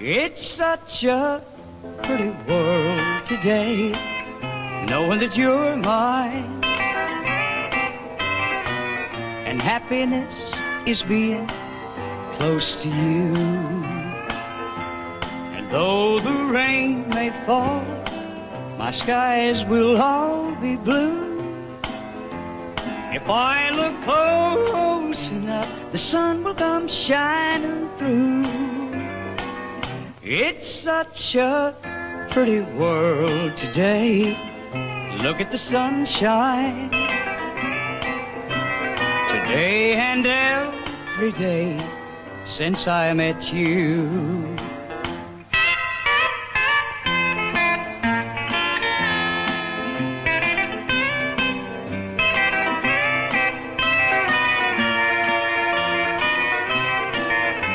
It's such a pretty world today, knowing that you're mine. And happiness is being close to you. And though the rain may fall, my skies will all be blue. If I look close enough, the sun will come shining through. It's such a pretty world today. Look at the sunshine. Today and every day since I met you.